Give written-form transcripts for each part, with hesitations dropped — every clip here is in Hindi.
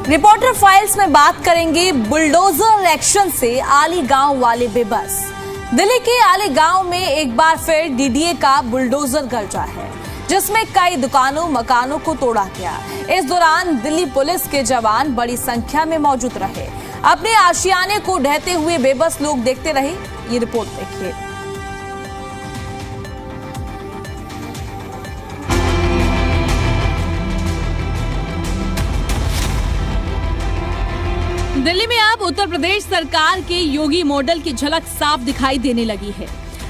रिपोर्टर फाइल्स में बात करेंगे बुलडोजर एक्शन से आली गांव वाले बेबस। दिल्ली के आली गांव में एक बार फिर डीडीए का बुलडोजर गरजा है, जिसमें कई दुकानों मकानों को तोड़ा गया। इस दौरान दिल्ली पुलिस के जवान बड़ी संख्या में मौजूद रहे। अपने आशियाने को ढहते हुए बेबस लोग देखते रहे। ये रिपोर्ट देखिए। दिल्ली में अब उत्तर प्रदेश सरकार के योगी मॉडल की झलक साफ दिखाई देने लगी है।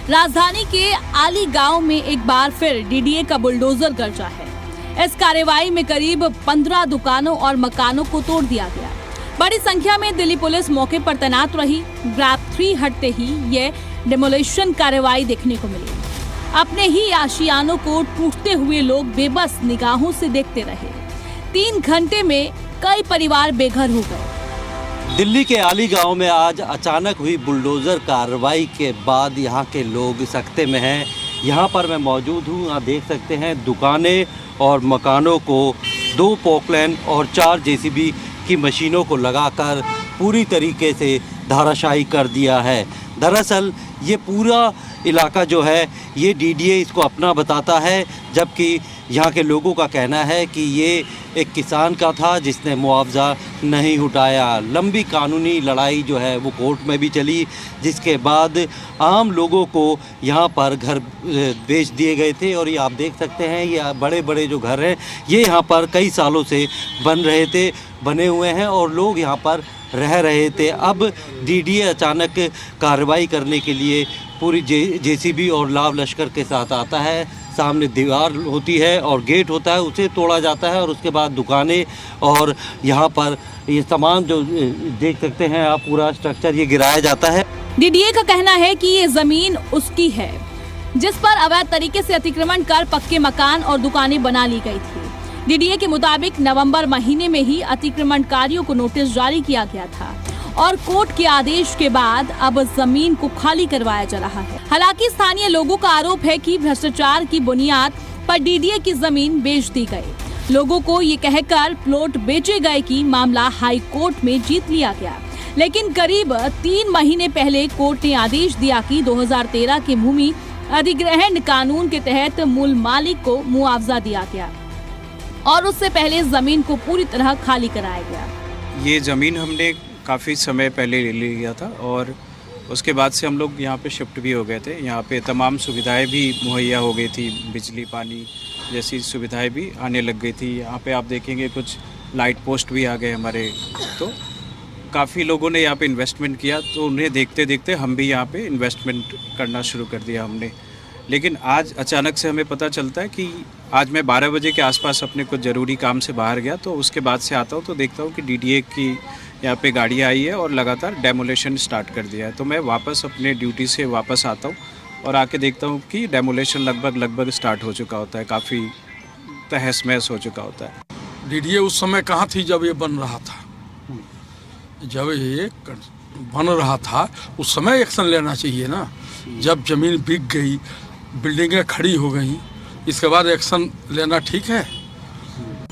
राजधानी के आली गांव में एक बार फिर डीडीए का बुलडोजर गरजा है। इस कार्रवाई में करीब 15 दुकानों और मकानों को तोड़ दिया गया। बड़ी संख्या में दिल्ली पुलिस मौके पर तैनात रही। ग्रैब 3 हटते ही ये डेमोलिशन कार्रवाई देखने को मिली। अपने ही आशियानों को टूटते हुए लोग बेबस निगाहों से देखते रहे। 3 घंटे में कई परिवार बेघर हो गए। दिल्ली के आली गांव में आज अचानक हुई बुलडोज़र कार्रवाई के बाद यहाँ के लोग सख्ते में हैं। यहाँ पर मैं मौजूद हूँ, यहाँ देख सकते हैं दुकानें और मकानों को 2 पोकलैंड और 4 जेसीबी की मशीनों को लगाकर पूरी तरीके से धाराशायी कर दिया है। दरअसल ये पूरा इलाका जो है ये डीडीए इसको अपना बताता है, जबकि यहाँ के लोगों का कहना है कि ये एक किसान का था जिसने मुआवजा नहीं उठाया। लंबी कानूनी लड़ाई जो है वो कोर्ट में भी चली, जिसके बाद आम लोगों को यहाँ पर घर बेच दिए गए थे। और ये आप देख सकते हैं ये बड़े बड़े जो घर हैं ये यहाँ पर कई सालों से बने हुए हैं और लोग यहाँ पर रह रहे थे। अब डीडीए अचानक कार्रवाई करने के लिए पूरी जेसीबी और लाव लश्कर के साथ आता है। सामने दीवार होती है और गेट होता है, उसे तोड़ा जाता है और उसके बाद दुकानें और यहाँ पर ये सामान जो देख सकते हैं आप, पूरा स्ट्रक्चर ये गिराया जाता है। डीडीए का कहना है कि ये जमीन उसकी है, जिस पर अवैध तरीके से अतिक्रमण कर पक्के मकान और दुकानें बना ली गई थी। डीडीए के मुताबिक नवंबर महीने में ही अतिक्रमणकारियों को नोटिस जारी किया गया था और कोर्ट के आदेश के बाद अब जमीन को खाली करवाया जा रहा है। हालांकि स्थानीय लोगों का आरोप है कि भ्रष्टाचार की बुनियाद पर डीडीए की जमीन बेच दी गई। लोगों को ये कहकर प्लॉट बेचे गए कि मामला हाई कोर्ट में जीत लिया गया, लेकिन करीब 3 महीने पहले कोर्ट ने आदेश दिया कि 2013 के भूमि अधिग्रहण कानून के तहत मूल मालिक को मुआवजा दिया गया और उससे पहले जमीन को पूरी तरह खाली कराया गया। ये जमीन हमने काफ़ी समय पहले ले लिया था और उसके बाद से हम लोग यहाँ पे शिफ्ट भी हो गए थे। यहाँ पे तमाम सुविधाएं भी मुहैया हो गई थी, बिजली पानी जैसी सुविधाएं भी आने लग गई थी। यहाँ पे आप देखेंगे कुछ लाइट पोस्ट भी आ गए हमारे। तो काफ़ी लोगों ने यहाँ पे इन्वेस्टमेंट किया, तो उन्हें देखते देखते हम भी यहाँ पे इन्वेस्टमेंट करना शुरू कर दिया हमने। लेकिन आज अचानक से हमें पता चलता है कि आज मैं 12 बजे के आसपास अपने कुछ ज़रूरी काम से बाहर गया, तो उसके बाद से आता हूँ तो देखता हूँ कि डीडीए की यहाँ पे गाड़ी आई है और लगातार डेमोलेशन स्टार्ट कर दिया है। तो मैं वापस अपने ड्यूटी से वापस आता हूँ और आके देखता हूँ कि डेमोलेशन लगभग स्टार्ट हो चुका होता है, काफ़ी तहस महस हो चुका होता है। डीडीए उस समय कहाँ थी जब ये बन रहा था? जब ये बन रहा था उस समय एक्शन लेना चाहिए ना। जब ज़मीन बिक गई, बिल्डिंगें खड़ी हो गई, इसके बाद एक्शन लेना ठीक है?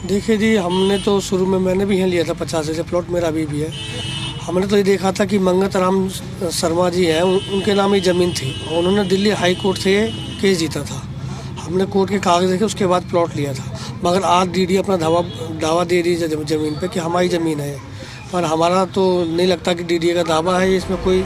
देखिए जी, हमने तो शुरू में मैंने भी यहाँ लिया था 50 से प्लॉट, मेरा भी है। हमने तो ये देखा था कि मंगत राम शर्मा जी हैं, उनके नाम ही ज़मीन थी और उन्होंने दिल्ली हाई कोर्ट से केस जीता था। हमने कोर्ट के कागज देखे, उसके बाद प्लॉट लिया था। मगर आज डीडीए अपना दावा दे रही है ज़मीन पे कि हमारी ज़मीन है, पर हमारा तो नहीं लगता कि डीडीए का दावा है इसमें कोई।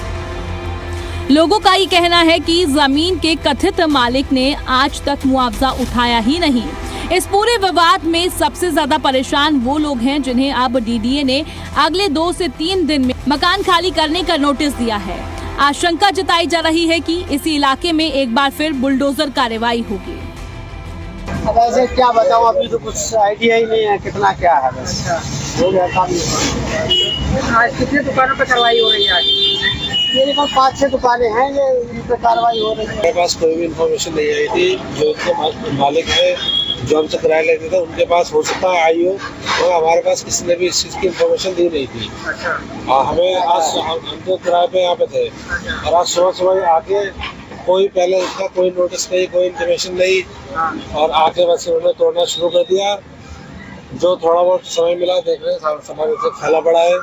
लोगों का ये कहना है कि जमीन के कथित मालिक ने आज तक मुआवजा उठाया ही नहीं। इस पूरे विवाद में सबसे ज्यादा परेशान वो लोग हैं जिन्हें अब डीडीए ने अगले 2 से 3 दिन में मकान खाली करने का नोटिस दिया है। आशंका जताई जा रही है कि इसी इलाके में एक बार फिर बुलडोजर कार्रवाई होगी। अब ऐसे क्या बताऊं, अभी तो कुछ आइडिया ही नहीं है कितना क्या है। बस हो गया काम। आज कितने दुकानों पर कार्रवाई हो रही है? आज मेरे पास 5-6 दुकानें हैं, ये इन पर कार्रवाई हो रही है। मेरे पास कोई भी इन्फॉर्मेशन नहीं आई थी। जो इनके मालिक है, जो हमसे किराया लेते थे, उनके पास हो सकता है आई हो, और हमारे पास किसी ने भी इस चीज़ की इन्फॉर्मेशन दी नहीं थी। हमें आज हम तो किराए पे यहाँ पे थे और आज सुबह आके कोई पहले इसका कोई नोटिस नहीं, कोई इन्फॉर्मेशन नहीं, और आके बस उन्होंने तोड़ना शुरू कर दिया। जो थोड़ा बहुत समय मिला देख रहे हैं, सामान से फैला पड़ा है।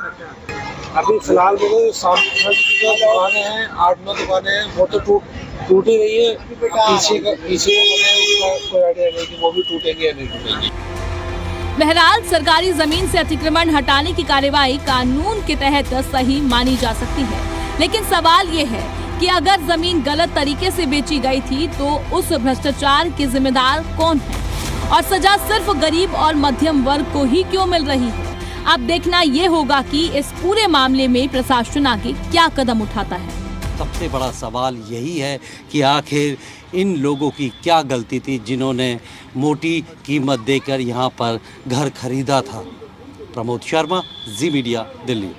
अभी फिलहाल में तो सामने जो दुकानें हैं, 8-9 दुकानें हैं, वो तो टूट ही रही है। पीछे का कोई आइडिया नहीं कि वो भी टूटेंगी या नहीं टूटेंगी। बहरहाल सरकारी जमीन से अतिक्रमण हटाने की कार्यवाही कानून के तहत सही मानी जा सकती है, लेकिन सवाल ये है कि अगर जमीन गलत तरीके से बेची गई थी तो उस भ्रष्टाचार के जिम्मेदार कौन है और सजा सिर्फ गरीब और मध्यम वर्ग को ही क्यों मिल रही है। अब देखना ये होगा कि इस पूरे मामले में प्रशासन आगे क्या कदम उठाता है। सबसे बड़ा सवाल यही है कि आखिर इन लोगों की क्या गलती थी जिन्होंने मोटी कीमत देकर यहाँ पर घर खरीदा था। प्रमोद शर्मा, जी मीडिया, दिल्ली।